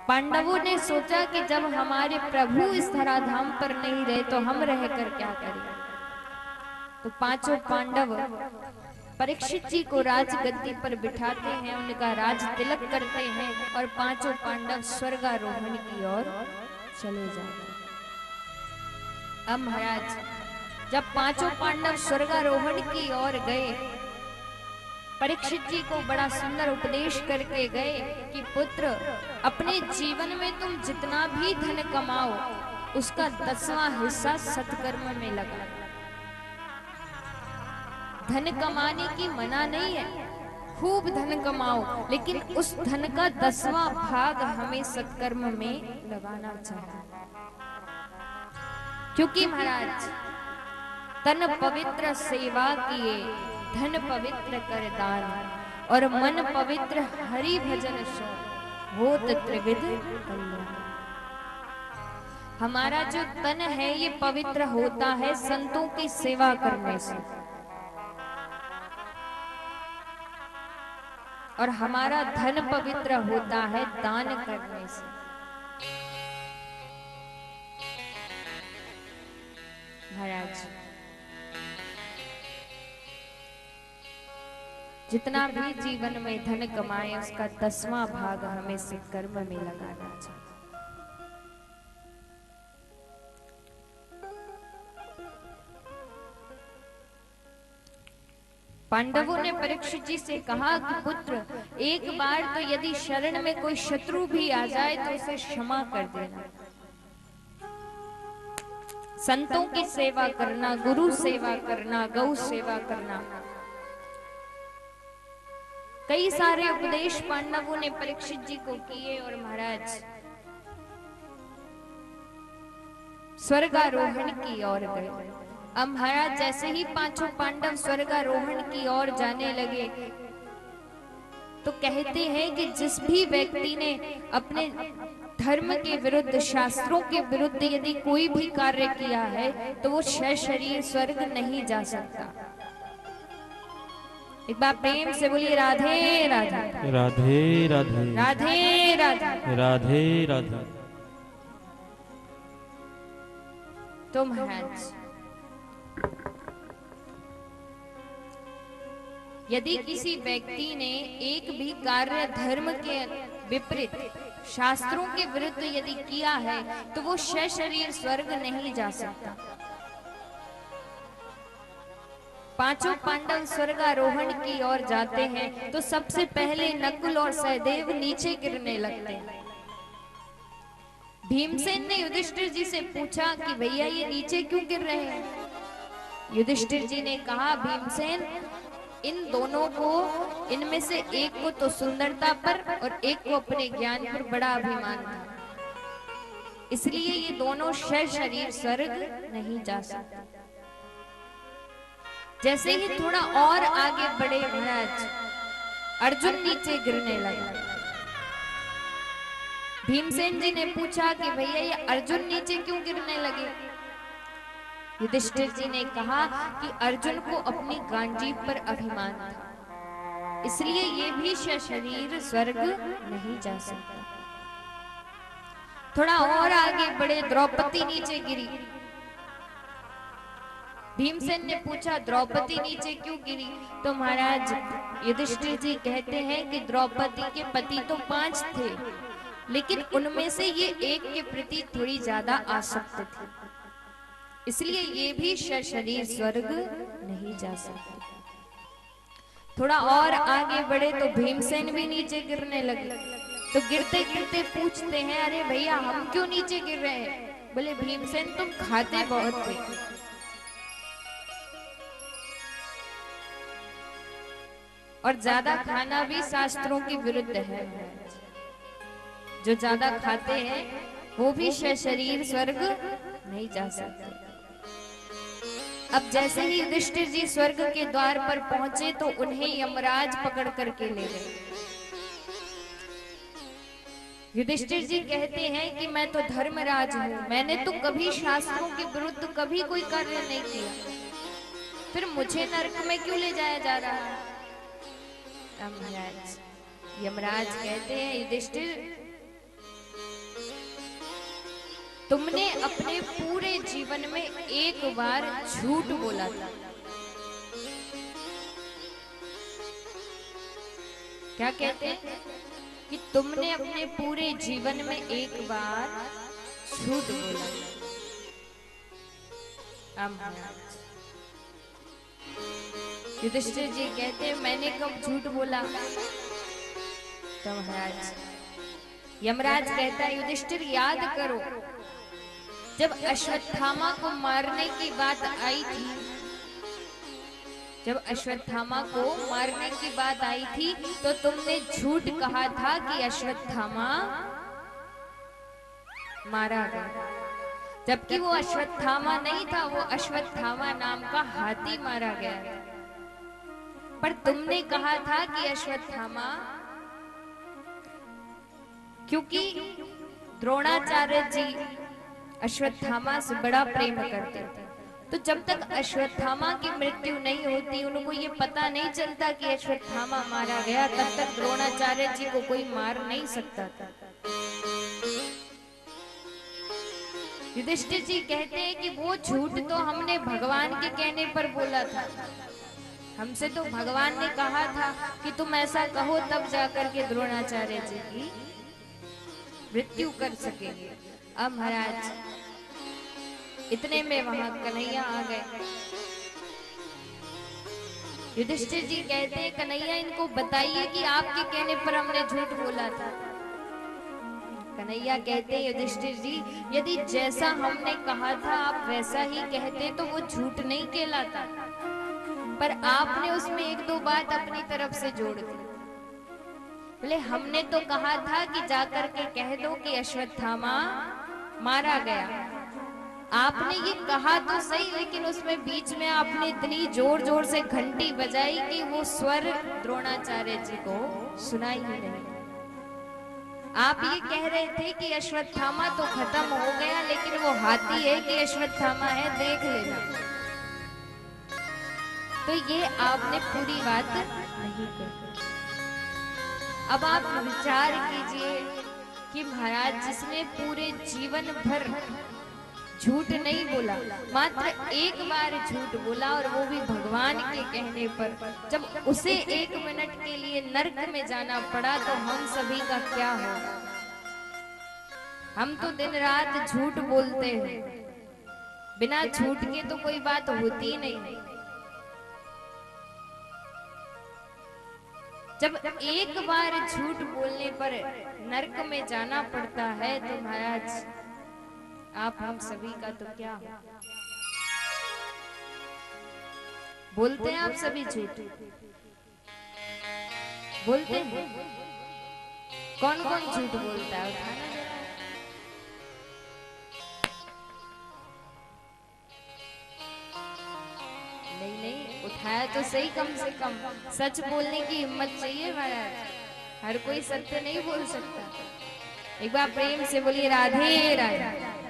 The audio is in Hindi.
पांडवों ने सोचा कि जब हमारे प्रभु इस धराधाम पर नहीं रहे तो हम रहकर क्या करें। तो पांचों पांडव परीक्षित जी को राजगद्दी पर बिठाते हैं, उनका राज तिलक करते हैं और पांचों पांडव स्वर्गारोहण की ओर चले जाते हैं। अब महाराज जब पांचों पांडव स्वर्गारोहण की ओर गए, परीक्षित जी को बड़ा सुंदर उपदेश करके गए कि पुत्र, अपने जीवन में तुम जितना भी धन कमाओ उसका 10वां हिस्सा सत्कर्म में लगा। धन कमाने की मना नहीं है, खूब धन कमाओ, लेकिन उस धन का 10वां भाग हमें सत्कर्म में लगाना चाहिए। क्योंकि महाराज तन पवित्र सेवा किए, धन पवित्र कर दान, और मन पवित्र हरि भजन सो होत त्रिविध कल्याण। हमारा जो तन है ये पवित्र होता है संतों की सेवा करने से, और हमारा धन पवित्र होता है दान करने से। महाराज जितना भी जीवन में धन कमाए उसका 10वां भाग हमें सत्कर्म में लगाना चाहिए। पांडवों ने परीक्षित जी से कहा कि पुत्र, एक बार तो यदि शरण में कोई शत्रु भी आ जाए तो उसे क्षमा कर देना। संतों की सेवा करना, गुरु सेवा करना, गौ सेवा करना, कई सारे उपदेश पांडवों ने परीक्षित जी को किए और महाराज स्वर्गारोहण की ओर गए। अब महाराज जैसे ही पांचों पांडव स्वर्गारोहण की ओर जाने लगे तो कहते हैं कि जिस भी व्यक्ति ने अपने धर्म के विरुद्ध, शास्त्रों के विरुद्ध यदि कोई भी कार्य किया है तो वो शरीर स्वर्ग नहीं जा सकता। एक बार प्रेम से बोलिए राधे राधे राधे राधे राधे राधे राधे राधे। तो महाराज यदि किसी व्यक्ति ने एक भी कार्य धर्म के विपरीत, शास्त्रों के विरुद्ध यदि किया है तो वो शरीर स्वर्ग नहीं जा सकता। पांचों पांडव स्वर्गारोहण की ओर जाते हैं तो सबसे पहले नकुल और सहदेव नीचे गिरने लगते हैं। भीमसेन ने युधिष्ठिर जी से पूछा कि भैया ये नीचे क्यों गिर रहे हैं। युधिष्ठिर जी ने कहा, भीमसेन, इन दोनों को, इनमें से एक को तो सुंदरता पर और एक को अपने ज्ञान पर बड़ा अभिमान था, इसलिए ये दोनों शरीर स्वर्ग नहीं जा सकते। जैसे ही थोड़ा और आगे बढ़े महाराज, अर्जुन नीचे गिरने लगा। भीमसेन जी ने पूछा कि भैया ये अर्जुन नीचे क्यों गिरने लगे। युधिष्ठिर जी ने कहा कि अर्जुन को अपनी गांडीव पर अभिमान था, इसलिए ये भी शरीर स्वर्ग नहीं जा सकता। थोड़ा और आगे बढ़े, द्रौपदी नीचे गिरी। भीमसेन ने पूछा, द्रौपदी नीचे क्यों गिरी। तो महाराज युधिष्ठिर जी कहते हैं कि द्रौपदी के पति तो 5 थे, लेकिन उनमें से ये एक के प्रति थोड़ी ज्यादा आसक्त थी, इसलिए ये भी शरीर स्वर्ग नहीं जा सकते। थोड़ा और आगे बढ़े तो भीमसेन भी नीचे गिरने लगे। तो गिरते गिरते पूछते हैं, अरे भैया हम क्यों नीचे गिर रहे हैं। बोले, भीमसेन तुम खाते बहुत थे, और ज्यादा खाना भी शास्त्रों के विरुद्ध है। जो ज्यादा खाते हैं वो भी शरीर स्वर्ग नहीं जा सकते। अब जैसे ही युधिष्ठिर जी स्वर्ग के द्वार पर पहुंचे तो उन्हें यमराज पकड़ करके ले गए। युधिष्ठिर जी कहते हैं कि मैं तो धर्मराज हूं, मैंने तो कभी शास्त्रों के विरुद्ध कभी कोई कार्य नहीं किया, फिर मुझे नरक में क्यों ले जाया जा रहा है। यमराज कहते हैं, युधिष्ठिर तुमने अपने पूरे जीवन में एक बार झूठ बोला था। क्या कहते हैं कि तुमने अपने पूरे जीवन में एक बार झूठ बोला। युधिष्ठिर जी कहते हैं मैंने कब झूठ बोला? तो महाराज यमराज कहता है युधिष्ठिर याद करो, जब अश्वत्थामा को मारने की बात आई थी, जब अश्वत्थामा को मारने की बात आई थी तो तुमने झूठ कहा था कि अश्वत्थामा मारा गया, जबकि वो अश्वत्थामा नहीं था, वो अश्वत्थामा नाम का हाथी मारा गया था। पर तुमने कहा था कि अश्वत्थामा, क्योंकि द्रोणाचार्य जी अश्वत्थामा से बड़ा प्रेम करते थे, तो जब तक अश्वत्थामा की मृत्यु नहीं होती, उनको ये पता नहीं चलता कि अश्वत्थामा मारा गया, तब तक द्रोणाचार्य जी को कोई मार नहीं सकता था। युधिष्ठिर जी कहते हैं कि वो झूठ तो हमने भगवान के कहने पर बोला था, हमसे तो भगवान ने कहा था कि तुम ऐसा कहो तब जाकर के द्रोणाचार्य जी की मृत्यु कर सकेंगे। अब महाराज इतने में वहां कन्हैया आ गए। युधिष्ठिर जी कहते हैं कन्हैया इनको बताइए कि आपके कहने पर हमने झूठ बोला था। कन्हैया कहते हैं युधिष्ठिर जी यदि जैसा हमने कहा था आप वैसा ही कहते तो वो झूठ नहीं कहलाता, पर आपने उसमें एक दो बात अपनी तरफ से जोड़ दी। बोले हमने तो कहा था कि जाकर के कह दो कि अश्वत्थामा मारा गया। आपने ये कहा तो सही, लेकिन उसमें बीच में आपने इतनी जोर जोर से घंटी बजाई कि वो स्वर द्रोणाचार्य जी को सुनाई ही नहीं। आप ये कह रहे थे कि अश्वत्थामा तो खत्म हो गया, लेकिन वो हाथी है कि अश्वत्थामा है देख लेना। तो ये आपने पूरी बात नहीं कही। अब आप विचार कीजिए कि महाराज जिसने पूरे जीवन भर झूठ नहीं बोला, मात्र एक बार झूठ बोला और वो भी भगवान के कहने पर, जब उसे 1 मिनट के लिए नर्क में जाना पड़ा तो हम सभी का क्या होगा? हम तो दिन रात झूठ बोलते हैं, बिना झूठ के तो कोई बात होती नहीं। जब एक बार झूठ बोलने पर नरक में जाना पड़ता है तो महाराज आप हम सभी का तो क्या हो? बोलते हैं आप सभी झूठ? बोलते हैं? कौन कौन झूठ बोलता है? उठाना जरा। नहीं नहीं, उठाया तो सही, कम से कम सच बोलने की हिम्मत चाहिए महाराज। हर कोई सत्य नहीं बोल सकता। एक बार प्रेम से बोलिए राधे राधे।